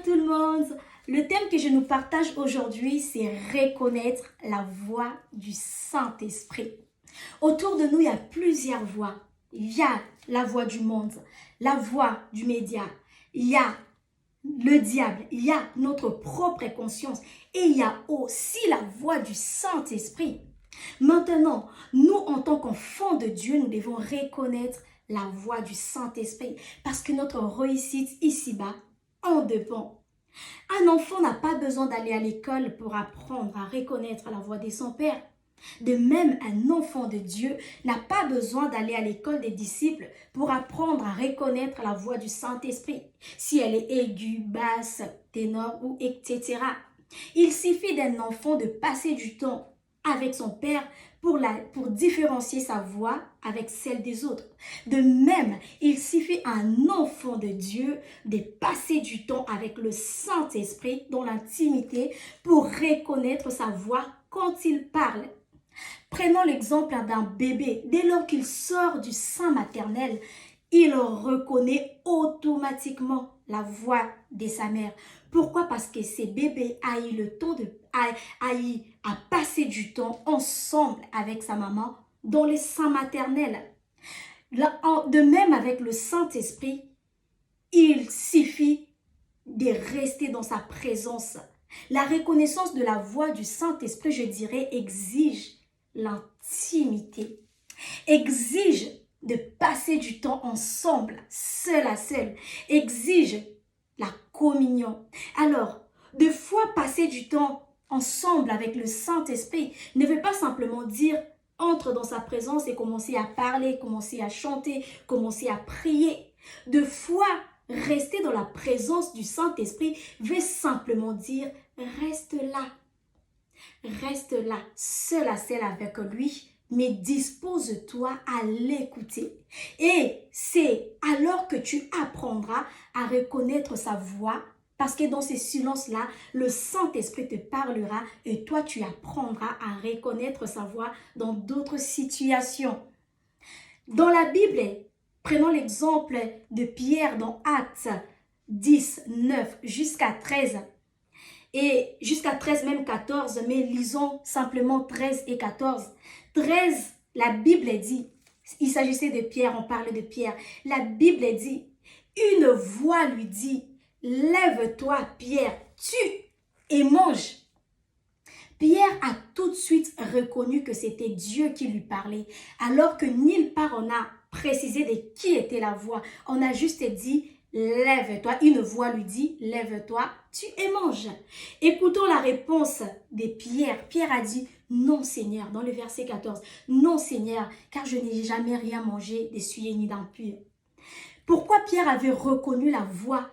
tout le monde. Le thème que je nous partage aujourd'hui, c'est reconnaître la voix du Saint-Esprit. Autour de nous, il y a plusieurs voix. Il y a la voix du monde, la voix du média, il y a le diable, il y a notre propre conscience et il y a aussi la voix du Saint-Esprit. Maintenant, nous, en tant qu'enfants de Dieu, nous devons reconnaître la voix du Saint-Esprit parce que notre réussite ici-bas en dépend. Un enfant n'a pas besoin d'aller à l'école pour apprendre à reconnaître la voix de son père. De même, un enfant de Dieu n'a pas besoin d'aller à l'école des disciples pour apprendre à reconnaître la voix du Saint-Esprit, si elle est aiguë, basse, ténor ou etc. Il suffit d'un enfant de passer du temps avec son père pour différencier sa voix avec celle des autres. De même, il suffit à un enfant de Dieu de passer du temps avec le Saint-Esprit dans l'intimité pour reconnaître sa voix quand il parle. Prenons l'exemple d'un bébé. Dès lors qu'il sort du sein maternel, il reconnaît automatiquement la voix de sa mère. Pourquoi? Parce que ces bébés a eu le temps à passer du temps ensemble avec sa maman dans les seins maternels. De même avec le Saint-Esprit, il suffit de rester dans sa présence. La reconnaissance de la voix du Saint-Esprit, je dirais, exige l'intimité, exige de passer du temps ensemble, seul à seul, exige la communion. Alors, de fois passer du temps ensemble avec le Saint-Esprit ne veut pas simplement dire entre dans sa présence et commencer à parler, commencer à chanter, commencer à prier. De fois rester dans la présence du Saint-Esprit veut simplement dire reste là, seul à seul avec lui, mais dispose-toi à l'écouter. Et c'est alors que tu apprendras à reconnaître sa voix, parce que dans ces silences-là, le Saint-Esprit te parlera et toi, tu apprendras à reconnaître sa voix dans d'autres situations. Dans la Bible, prenons l'exemple de Pierre dans Actes 10, 9 jusqu'à 13. Et jusqu'à 13, même 14, mais lisons simplement 13 et 14. 13, la Bible dit, il s'agissait de Pierre, on parlait de Pierre. La Bible dit, une voix lui dit, lève-toi Pierre, tue et mange. Pierre a tout de suite reconnu que c'était Dieu qui lui parlait, alors que nulle part on a précisé de qui était la voix. On a juste dit, lève-toi. Une voix lui dit, lève-toi, tue et mange. Écoutons la réponse de Pierre. Pierre a dit, non Seigneur, dans le verset 14. Non Seigneur, car je n'ai jamais rien mangé d'essuyé ni d'impur. Pourquoi Pierre avait reconnu la voix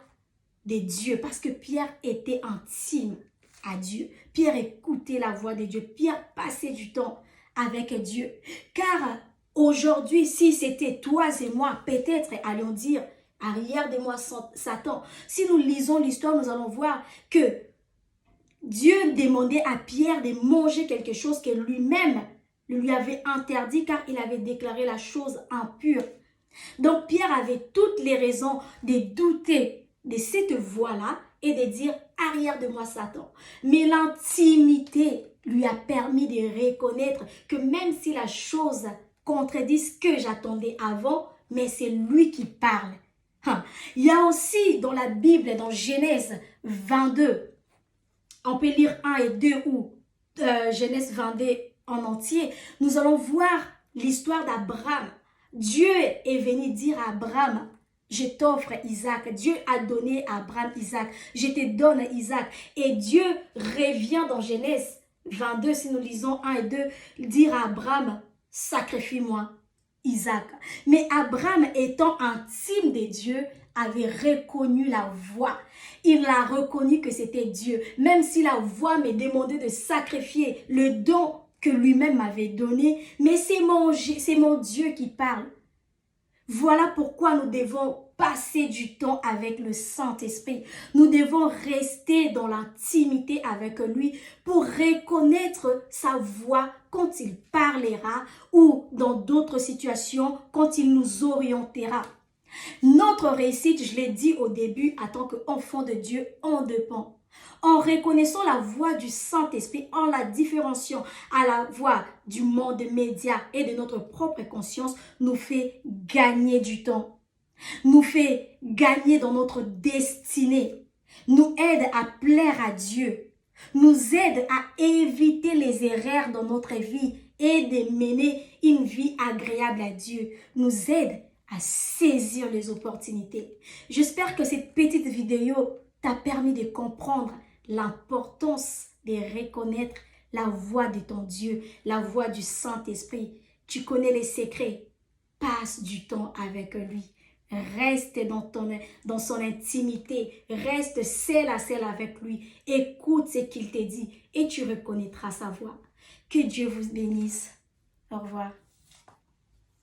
de Dieu? Parce que Pierre était intime à Dieu. Pierre écoutait la voix de Dieu. Pierre passait du temps avec Dieu. Car aujourd'hui, si c'était toi et moi, peut-être allons dire, arrière de moi Satan. Si nous lisons l'histoire, nous allons voir que Dieu demandait à Pierre de manger quelque chose que lui-même lui avait interdit car il avait déclaré la chose impure. Donc Pierre avait toutes les raisons de douter de cette voix-là et de dire arrière de moi Satan. Mais l'intimité lui a permis de reconnaître que même si la chose contredit ce que j'attendais avant, mais c'est lui qui parle. Il y a aussi dans la Bible, dans Genèse 22, on peut lire 1 et 2 ou Genèse 22 en entier, nous allons voir l'histoire d'Abraham. Dieu est venu dire à Abraham, je t'offre Isaac. Dieu a donné à Abraham Isaac. Je te donne Isaac. Et Dieu revient dans Genèse 22, si nous lisons 1 et 2, dire à Abraham, sacrifie-moi Isaac. Mais Abraham, étant intime de Dieu, avait reconnu la voix. Il a reconnu que c'était Dieu. Même si la voix me demandait de sacrifier le don que lui-même m'avait donné, mais c'est mon Dieu qui parle. Voilà pourquoi nous devons passer du temps avec le Saint-Esprit. Nous devons rester dans l'intimité avec lui pour reconnaître sa voix quand il parlera ou dans d'autres situations quand il nous orientera. Notre réussite, je l'ai dit au début, en tant qu'enfant de Dieu, en dépend. En reconnaissant la voix du Saint-Esprit, en la différenciant à la voix du monde média et de notre propre conscience, nous fait gagner du temps, nous fait gagner dans notre destinée, nous aide à plaire à Dieu, nous aide à éviter les erreurs dans notre vie et de mener une vie agréable à Dieu, nous aide à saisir les opportunités. J'espère que cette petite vidéo t'a permis de comprendre l'importance de reconnaître la voix de ton Dieu, la voix du Saint-Esprit. Tu connais les secrets. Passe du temps avec lui. Reste dans son intimité. Reste seul à seul avec lui. Écoute ce qu'il te dit et tu reconnaîtras sa voix. Que Dieu vous bénisse. Au revoir.